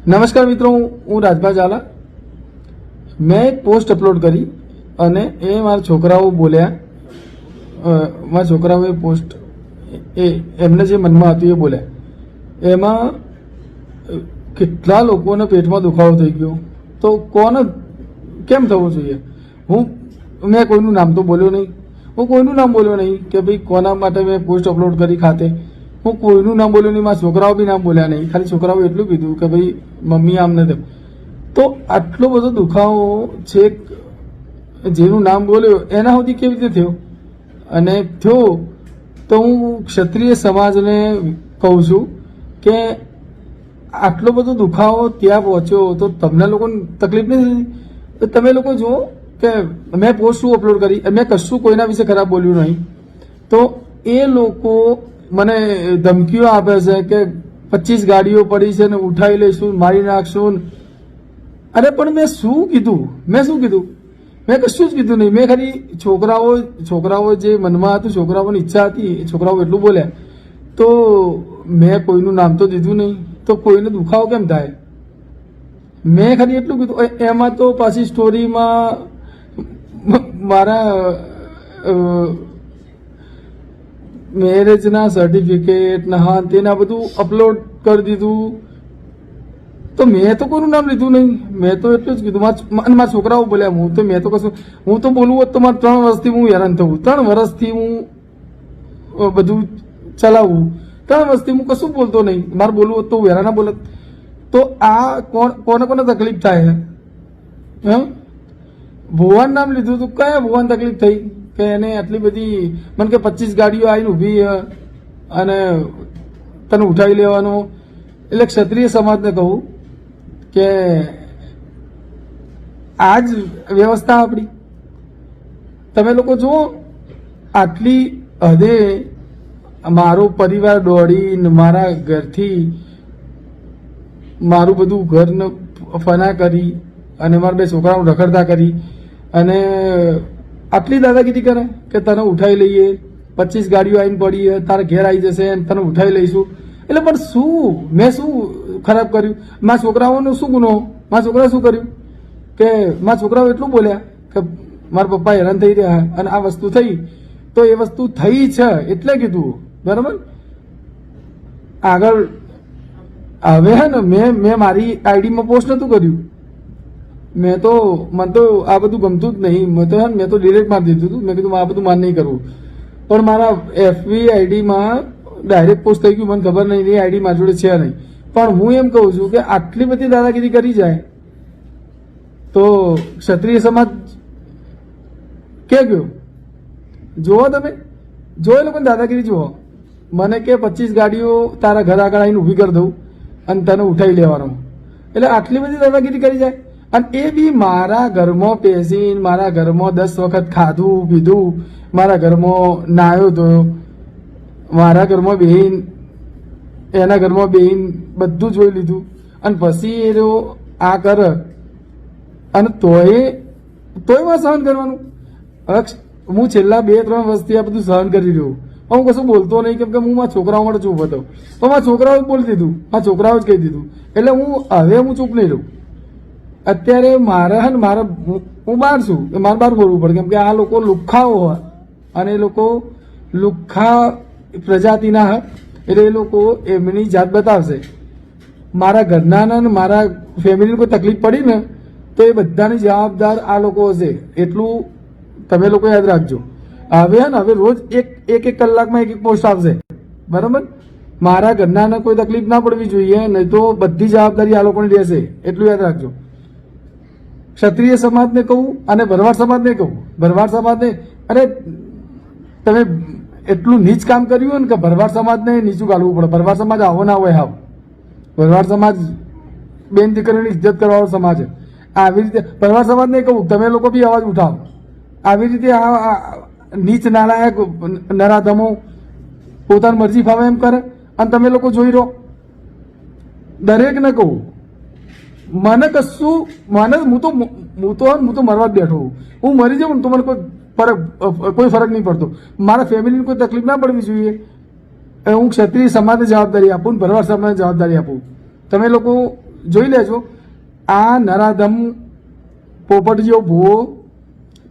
નમસ્કાર મિત્રો, હું રાજભા ઝાલા. મેં એક પોસ્ટ અપલોડ કરી અને એ મારા છોકરાઓ બોલ્યા. મારા છોકરાઓએ પોસ્ટ એમને જે મનમાં હતું એ બોલ્યા. એમાં કેટલા લોકોને પેટમાં દુખાવો થઈ ગયો. તો કોને કેમ થવું જોઈએ? મેં કોઈનું નામ તો બોલ્યો નહીં. હું કોઈનું નામ બોલ્યો નહીં કે ભાઈ કોના માટે મેં પોસ્ટ અપલોડ કરી ખાતે. હું કોઈનું નામ બોલ્યો નહીં, મારા છોકરાઓ બી નામ બોલ્યા નહીં. ખાલી છોકરાઓ એટલું કીધું કે ભાઈ મમ્મી આમ નથી. તો આટલો બધો દુખાવો છે જેનું નામ બોલ્યો એના સુધી કેવી રીતે થયો? અને થયો તો હું ક્ષત્રિય સમાજને કહું છું કે આટલો બધો દુખાવો ત્યાં પહોંચ્યો તો તમને લોકોને તકલીફ નહીં થતી? તમે લોકો જુઓ કે મેં પોસ્ટ શું અપલોડ કરી, મેં કશું કોઈના વિશે ખરાબ બોલ્યું નહીં. તો એ લોકો મને ધમકીઓ આપે છે કે 25 ગાડીઓ પડી છે ને ઉઠાવી લઈશું, મારી નાખશું. અરે પણ મેં શું કીધું? મેં કશું જ કીધું નહીં. મેં ખાલી છોકરાઓ જે મનમાં હતું, છોકરાઓની ઈચ્છા હતી, એ છોકરાઓ એટલું બોલ્યા. તો મેં કોઈનું નામ તો દીધું નહીં. તો કોઈને દુખાવો કેમ થાય? મેં ખાલી એટલું કીધું. એમાં તો પાછી સ્ટોરીમાં મારા મેરેજના સર્ટિફિકેટ ને હા તેના બધું અપલોડ કરી દીધું. તો મેં તો કોઈનું નામ લીધું નહીં. મેં તો એટલું જ કીધું. મારા છોકરાઓ બોલ્યા. હું તો બોલવું હોત તો મારે 3 વર્ષથી હું હેરાન થવું. 3 વર્ષથી હું બધું ચલાવવું. 3 વર્ષથી હું કશું બોલતો નહીં. મારે બોલવું હોત તો હું હેરાન ના બોલત. તો આ કોને તકલીફ થાય? ભુવન નામ લીધું હતું. કયા ભુવન તકલીફ થઈ કે એને આટલી બધી? મને કે 25 ગાડીઓ આવીને ઊભી અને તને ઉઠાવી લેવાનો. એટલે ક્ષત્રિય સમાજને કહું કે આ જ વ્યવસ્થા આપણી. તમે લોકો જુઓ, આટલી હદે મારો પરિવાર દોડીને મારા ઘરથી મારું બધું ઘરને ફના કરી અને મારા 2 છોકરાઓ રખડતા કરી અને આટલી દાદાગીરી કરે કે તને ઉઠાવી લઈએ, 25 ગાડીઓ આવીને પડી, તારા ઘેર આવી જશે અને તને ઉઠાવી લઈશું. એટલે પણ શું? મેં શું ખરાબ કર્યું? મારા છોકરાઓનો શું ગુનો? મારા છોકરાએ શું કર્યું કે મારા છોકરાઓ એટલું બોલ્યા કે મારા પપ્પા હેરાન થઈ રહ્યા અને આ વસ્તુ થઈ. તો એ વસ્તુ થઈ છે એટલે કીધું, બરાબર? આગળ હવે હે ને મેં મારી આઈડીમાં પોસ્ટ નહોતું કર્યું. મને તો આ બધું ગમતું જ નહીં. મેં તો ડિરેક્ટ મારી દીધું હતું. મેં કીધું આ બધું માન નહીં કરવું. પણ મારા એફબી આઈડીમાં ડાયરેક્ટ પોસ્ટ થઈ ગયું. મને ખબર નહીં, એ આઈડી મારી જોડે છે નહીં. પણ હું એમ કહું છું કે આટલી બધી દાદાગીરી કરી જાય તો ક્ષત્રિય સમાજ કે ગયો? જુઓ, તમે જો એ લોકોની દાદાગીરી જુઓ. મને કે 25 ગાડીઓ તારા ઘર આગળ આવીને ઊભી કરી દઉં અને તને ઉઠાવી લેવાનો. એટલે આટલી બધી દાદાગીરી કરી જાય. અને એ બી મારા ઘરમાં બેસીને મારા ઘરમાં 10 વખત ખાધું પીધું, મારા ઘરમાં નાયો ધોયો, મારા ઘરમાં બેહીન એના ઘરમાં બેહીન બધું જોઈ લીધું અને પછી એ આ કરે અને તોય માં સહન કરવાનું. હું છેલ્લા 2-3 વર્ષથી આ બધું સહન કરી રહ્યો. હું કશું બોલતો નહીં કેમ કે હું મારા છોકરાઓ માટે ચૂપ હતો. પણ મારા છોકરાઓ જ બોલી દીધું, મારા છોકરાઓ જ કહી દીધું. એટલે હું ચૂપ નહીં રહું. અત્યારે હું બહાર છું, મારે બહાર બોલવું પડે કેમ કે આ લોકો લુખ્ખાઓ હોય અને એ લોકો લુખ્ખા પ્રજાતિના હોય. એટલે એ લોકો એમની જાત બતાવશે. મારા ઘરના ને મારા ફેમિલીને કોઈ તકલીફ પડી ને તો એ બધાની જવાબદાર આ લોકો હશે. એટલું તમે લોકો યાદ રાખજો. હવે રોજ એક કલાકમાં એક પોસ્ટ આવશે, બરાબર? મારા ઘરનાને કોઈ તકલીફ ના પડવી જોઈએ, નહીં તો બધી જવાબદારી આ લોકોની રહેશે. એટલું યાદ રાખજો. ક્ષત્રિય સમાજને કહું અને ભરવાડ સમાજને કહું. ભરવાડ સમાજને, અરે તમે એટલું નીચ કામ કર્યું ને કે ભરવાડ સમાજને નીચું ગાળવું પડે. ભરવાડ સમાજ આવો ના હોય. ભરવાડ સમાજ બેન દીકરીની ઇજ્જત કરવાનો સમાજ. આવી રીતે ભરવાડ સમાજને કહું, તમે લોકો બી અવાજ ઉઠાવો. આવી રીતે આ નીચ નાલાયક નરાધમો પોતાની મરજી ફાવે એમ કરે અને તમે લોકો જોઈ રહો. દરેકને કહું, મને કશું હું તો મરવા જ બેઠો. હું મરી જાઉં ને તો મને કોઈ ફરક નહીં પડતો. મારા ફેમિલીને કોઈ તકલીફ ના પડવી જોઈએ. હું ક્ષત્રિય સમાજને જવાબદારી આપું, ભરવાડ સમાજને જવાબદારી આપું. તમે લોકો જોઈ લેજો. આ નરાધમ પોપટ જેવો ભૂવો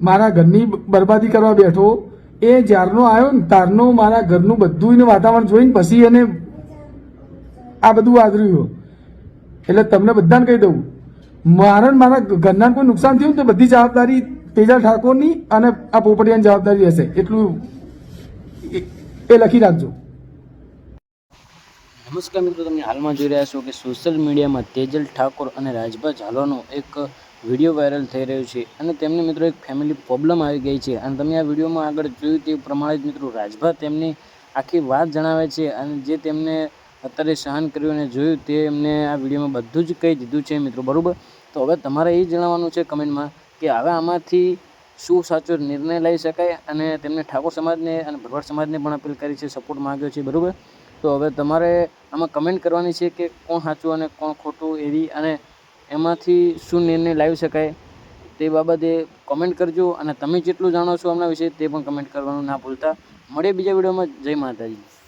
મારા ઘરની બરબાદી કરવા બેઠો. એ જ્યારનો આવ્યો ને તારનો મારા ઘરનું બધું એને વાતાવરણ જોઈને પછી એને આ બધું આદર્યું. એટલે તમને બધાને કહી દઉં, મારા ઘરના કોઈ નુકસાન થયું તો બધી જવાબદારી તેજા ઠાકોરની અને આ પોપટિયાની જવાબદારી રહેશે. એટલું એ લખી રાખજો. નમસ્કાર મિત્રો, તમે હાલમાં જોઈ રહ્યા છો કે સોશિયલ મીડિયામાં તેજલ ઠાકોર અને રાજભા ઝાલોનો એક વિડીયો વાયરલ થઈ રહ્યો છે અને તેમને મિત્રો એક ફેમિલી પ્રોબ્લેમ આવી ગઈ છે. અને તમે આ વિડીયોમાં આગળ જોયું તે પ્રમાણે જ મિત્રો રાજભા તેમની આખી વાત જણાવે છે અને જે તેમને અત્યારે સહન કર્યું અને જોયું તે એમને આ વિડીયોમાં બધું જ કહી દીધું છે મિત્રો, બરાબર. તો હવે તમારે એ જણાવવાનું છે કમેન્ટમાં કે હવે આમાંથી શું સાચો નિર્ણય લઈ શકાય. અને તેમને ઠાકોર સમાજને અને ભરવાડ સમાજને પણ અપીલ કરી છે, સપોર્ટ માગ્યો છે, બરાબર. તો હવે તમારે આમાં કમેન્ટ કરવાની છે કે કોણ સાચું અને કોણ ખોટું એવી, અને એમાંથી શું નિર્ણય લાવી શકાય તે બાબતે કમેન્ટ કરજો. અને તમે જેટલું જાણો છો આમના વિશે તે પણ કમેન્ટ કરવાનું ના ભૂલતા. મળીએ બીજા વિડીયોમાં. જય માતાજી.